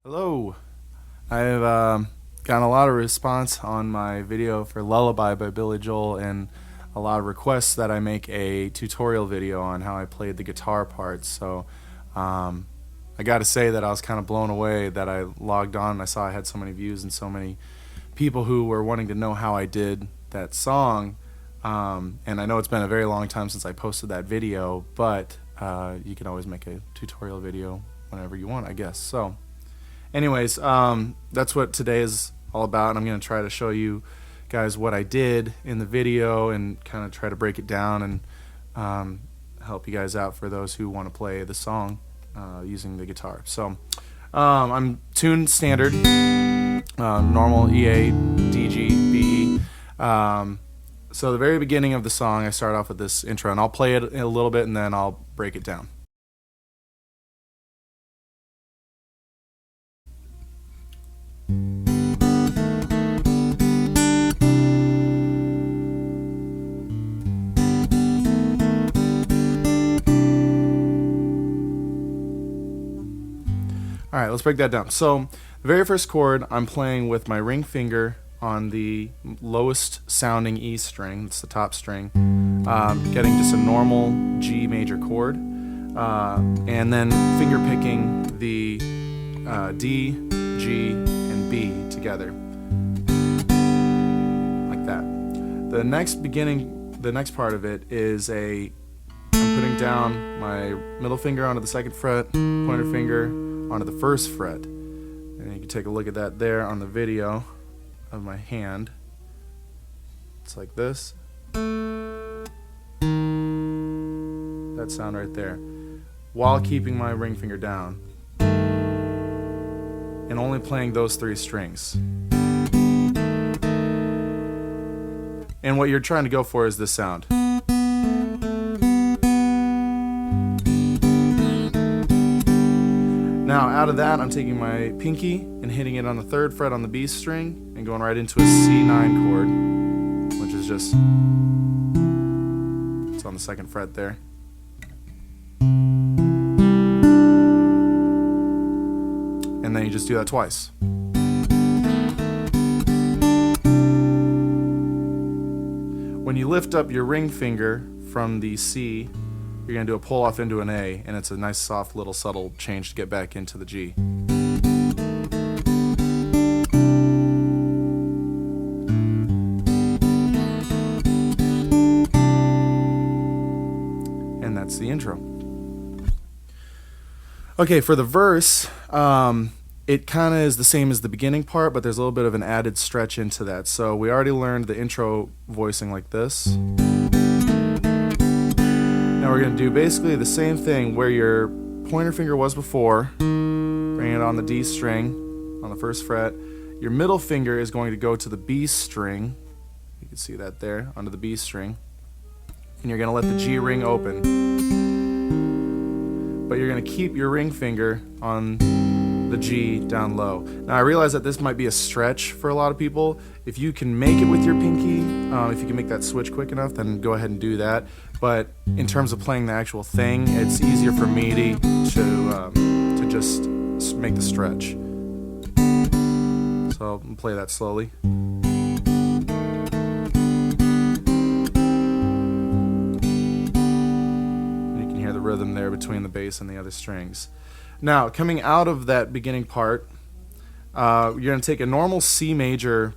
Hello. I've gotten a lot of response on my video for Lullaby by Billy Joel and a lot of requests that I make a tutorial video on how I played the guitar parts. So I got to say that I was kind of blown away that I logged on and I saw I had so many views and so many people who were wanting to know how I did that song. And I know it's been a very long time since I posted that video, but you can always make a tutorial video whenever you want, I guess. So anyways, that's what today is all about, and I'm going to try to show you guys what I did in the video and kind of try to break it down and help you guys out for those who want to play the song using the guitar. So I'm tuned standard, normal E, A, D, G, B, E. So the very beginning of the song, I start off with this intro, and I'll play it a little bit and then I'll break it down. Alright, let's break that down. So the very first chord I'm playing with my ring finger on the lowest sounding E string, that's the top string, getting just a normal G major chord, and then finger picking the D, G, and B together, like that. The next part of it is I'm putting down my middle finger onto the second fret, pointer finger onto the first fret, and you can take a look at that there on the video of my hand. It's like this. That sound right there, while keeping my ring finger down and only playing those three strings. And what you're trying to go for is this sound. Now out of that, I'm taking my pinky and hitting it on the third fret on the B string and going right into a C9 chord, which is just, it's on the second fret there. And then you just do that twice. When you lift up your ring finger from the C, you're going to do a pull off into an A, and it's a nice soft little subtle change to get back into the G. And that's the intro. Okay, for the verse, it kind of is the same as the beginning part, but there's a little bit of an added stretch into that. So we already learned the intro voicing like this. Now we're going to do basically the same thing where your pointer finger was before. Bring it on the D string on the first fret. Your middle finger is going to go to the B string. You can see that there, onto the B string. And you're going to let the G ring open. But you're going to keep your ring finger on the G down low. Now I realize that this might be a stretch for a lot of people. If you can make it with your pinky, if you can make that switch quick enough, then go ahead and do that. But in terms of playing the actual thing, it's easier for me to just make the stretch. So I'll play that slowly. You can hear the rhythm there between the bass and the other strings. Now, coming out of that beginning part, you're going to take a normal C major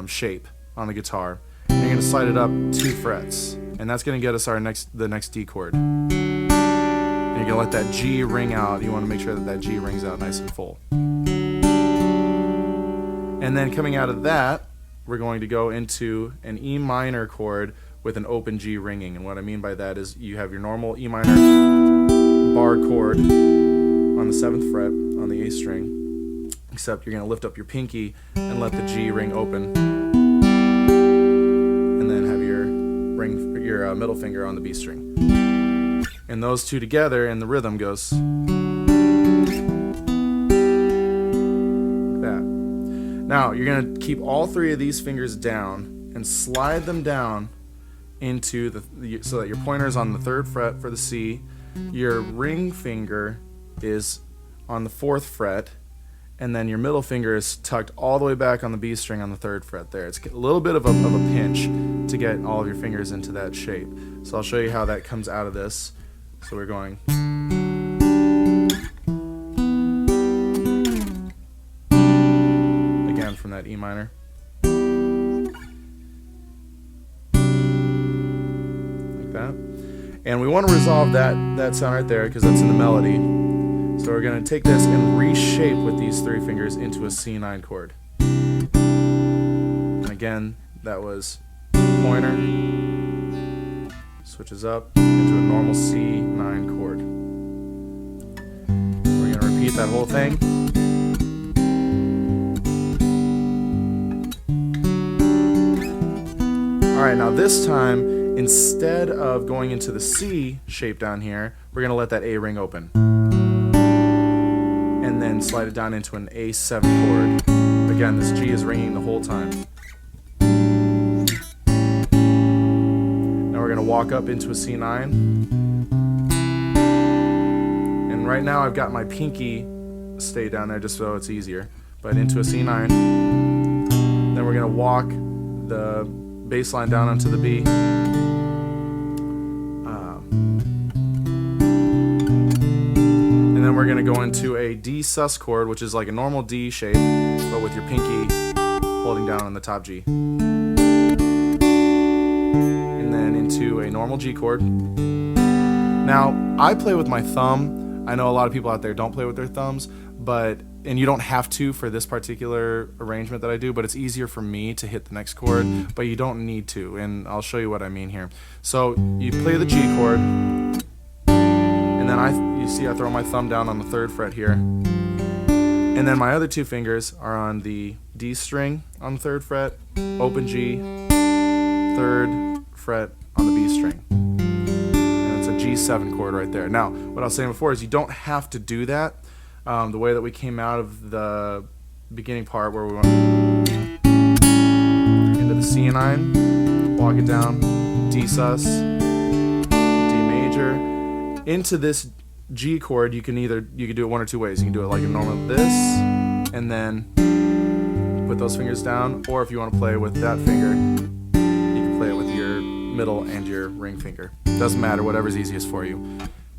shape on the guitar, and you're going to slide it up 2 frets, and that's going to get us the next D chord. And you're going to let that G ring out. You want to make sure that G rings out nice and full. And then coming out of that, we're going to go into an E minor chord with an open G ringing. And what I mean by that is you have your normal E minor bar chord on the 7th fret on the A string, except you're going to lift up your pinky and let the G ring open, and then have your middle finger on the B string. And those two together, and the rhythm goes like that. Now you're going to keep all 3 of these fingers down and slide them down into so that your pointer is on the 3rd fret for the C, your ring finger is on the 4th fret, and then your middle finger is tucked all the way back on the B string on the 3rd fret there. It's a little bit of a pinch to get all of your fingers into that shape. So I'll show you how that comes out of this. So we're going again from that E minor. Like that. And we want to resolve that sound right there because that's in the melody. So we're going to take this and reshape with these 3 fingers into a C9 chord. And again, that was pointer, switches up into a normal C9 chord. We're going to repeat that whole thing. Alright, now this time, instead of going into the C shape down here, we're going to let that A ring open. And then slide it down into an A7 chord. Again, this G is ringing the whole time. Now we're going to walk up into a C9. And right now I've got my pinky stay down there just so it's easier. But into a C9. Then we're going to walk the bass line down onto the B. And then we're going to go into a D sus chord, which is like a normal D shape, but with your pinky holding down on the top G. And then into a normal G chord. Now, I play with my thumb. I know a lot of people out there don't play with their thumbs, and you don't have to for this particular arrangement that I do, but it's easier for me to hit the next chord, but you don't need to, and I'll show you what I mean here. So you play the G chord, and then you see I throw my thumb down on the 3rd fret here, and then my other 2 fingers are on the D string on the 3rd fret, open G, 3rd fret on the B string. And it's a G7 chord right there. Now, what I was saying before is you don't have to do that. The way that we came out of the beginning part where we went into the C9, walk it down, D sus, D major, into this G chord. You can do it one or 2 ways. You can do it like a normal this, and then put those fingers down, or if you want to play with that finger, you can play it with your middle and your ring finger. Doesn't matter, whatever's easiest for you.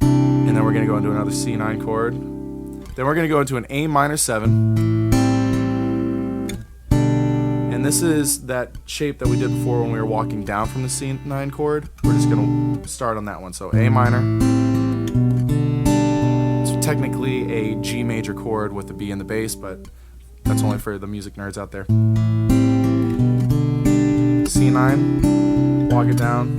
And then we're going to go into another C9 chord. Then we're going to go into an A minor 7. And this is that shape that we did before when we were walking down from the C9 chord. We're just going to start on that one. So A minor. It's technically a G major chord with the B in the bass, but that's only for the music nerds out there. C9, walk it down.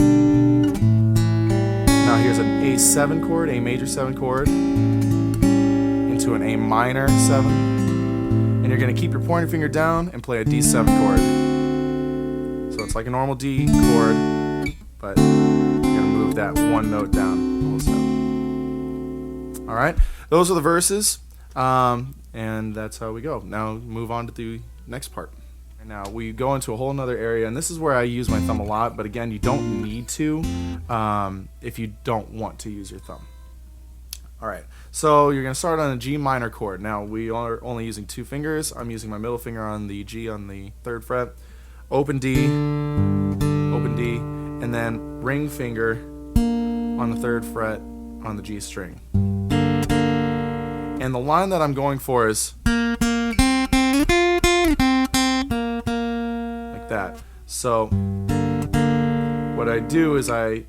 Now here's an A7 chord, A major 7 chord, into an A minor 7, and you're going to keep your pointer finger down and play a D7 chord. So it's like a normal D chord, but you're going to move that one note down the whole step. Alright, those are the verses, and that's how we go. Now move on to the next part. And now we go into a whole nother area, and this is where I use my thumb a lot, but again, you don't need to if you don't want to use your thumb. Alright, so you're going to start on a G minor chord. Now we are only using 2 fingers. I'm using my middle finger on the G on the 3rd fret, open D, and then ring finger on the 3rd fret on the G string. And the line that I'm going for is like that. So what I do is I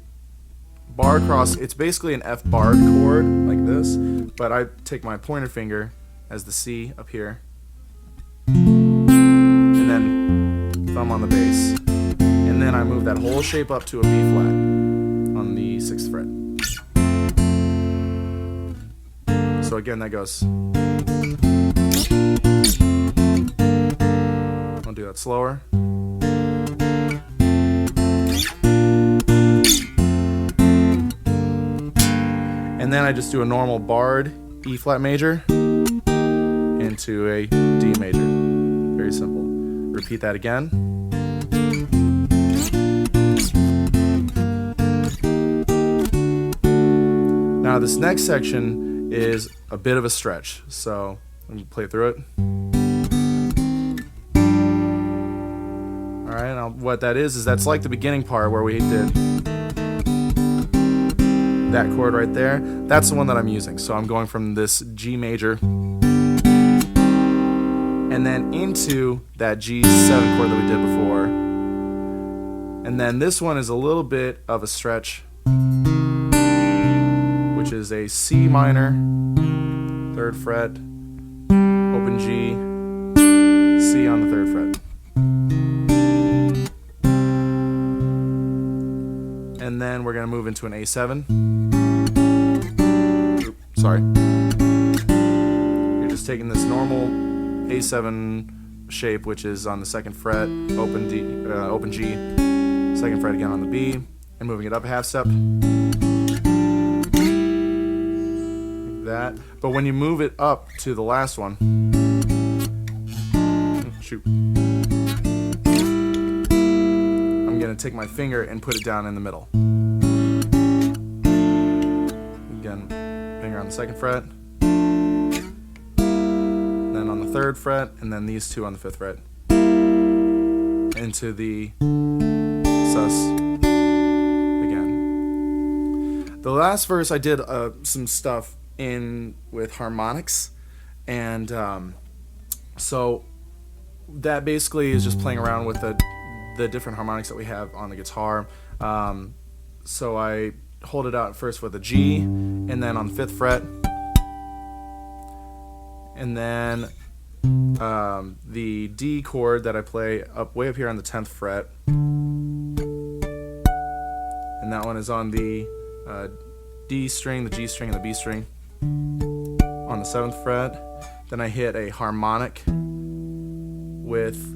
bar across. It's basically an F barred chord like this, but I take my pointer finger as the C up here, and then thumb on the bass, and then I move that whole shape up to a B flat on the 6th fret. So again, that goes. I'll do that slower. And then I just do a normal barred E flat major into a D major. Very simple. Repeat that again. Now this next section is a bit of a stretch. So Let me play through it. Alright, now what that is that's like the beginning part where we did that chord right there. That's the one that I'm using. So I'm going from this G major and then into that G7 chord that we did before. And then this one is a little bit of a stretch, which is a C minor, 3rd fret, open G, C on the 3rd fret. And then we're going to move into an A7. Oops, sorry. You're just taking this normal A7 shape, which is on the 2nd fret, open G, 2nd fret again on the B, and moving it up a half step. Like that. But when you move it up to the last one, shoot. I'm going to take my finger and put it down in the middle. Again, finger on the 2nd fret, then on the 3rd fret, and then these two on the 5th fret. Into the sus again. The last verse I did some stuff in with harmonics, and so that basically is just playing around with the different harmonics that we have on the guitar. So I hold it out first with a G, and then on the 5th fret, and then the D chord that I play way up here on the 10th fret, and that one is on the D string, the G string, and the B string on the 7th fret. Then I hit a harmonic with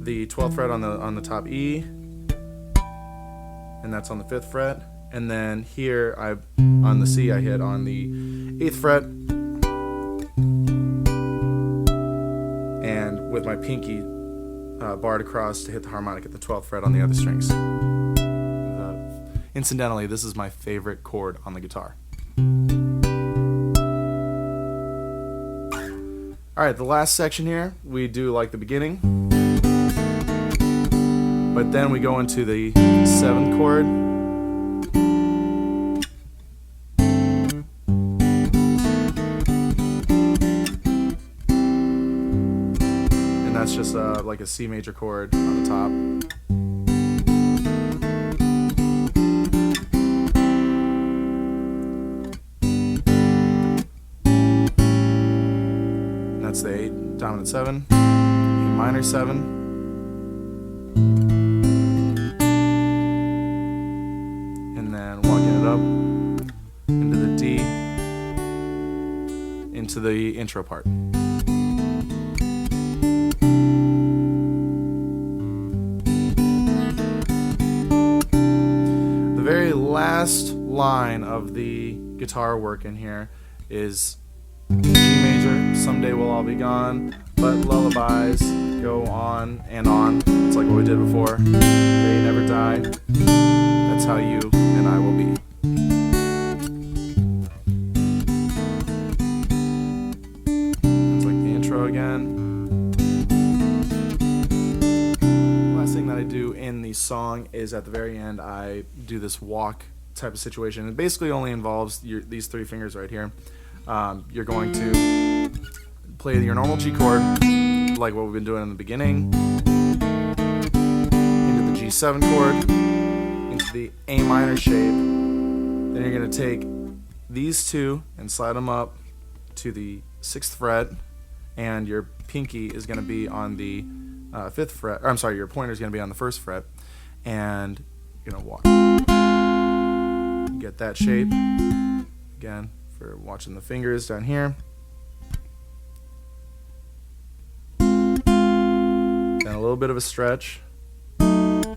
the 12th fret on the top E, and that's on the 5th fret. And then here on the C I hit on the 8th fret, and with my pinky barred across to hit the harmonic at the 12th fret on the other strings. Incidentally, this is my favorite chord on the guitar. Alright, the last section here, we do like the beginning, but then we go into the 7th chord, and that's just like a C major chord on the top. That's the 8 dominant 7, E minor 7, and then walking it up into the D, into the intro part. The very last line of the guitar work in here is G major, someday we'll all be gone, but lullabies go on and on. It's like what we did before. They never die. That's how you and I will be. It's like the intro again. Last thing that I do in the song is at the very end I do this walk type of situation. It basically only involves these 3 fingers right here. You're going to play your normal G chord, like what we've been doing in the beginning, into the G7 chord, into the A minor shape. Then you're going to take these two and slide them up to the 6th fret, and your pinky is going to be on the 5th fret. Or, I'm sorry, your pointer is going to be on the 1st fret, and you're going to walk. You get that shape again. For watching the fingers down here. Then a little bit of a stretch. Then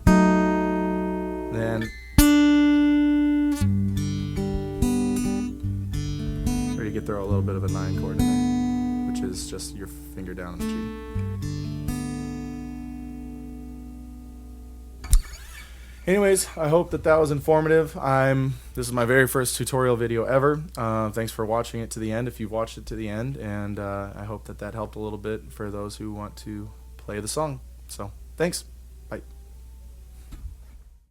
or you could throw a little bit of a 9 chord in there, which is just your finger down on the G. Anyways, I hope that was informative. This is my very first tutorial video ever. Thanks for watching it to the end if you've watched it to the end, and I hope that helped a little bit for those who want to play the song. So, thanks.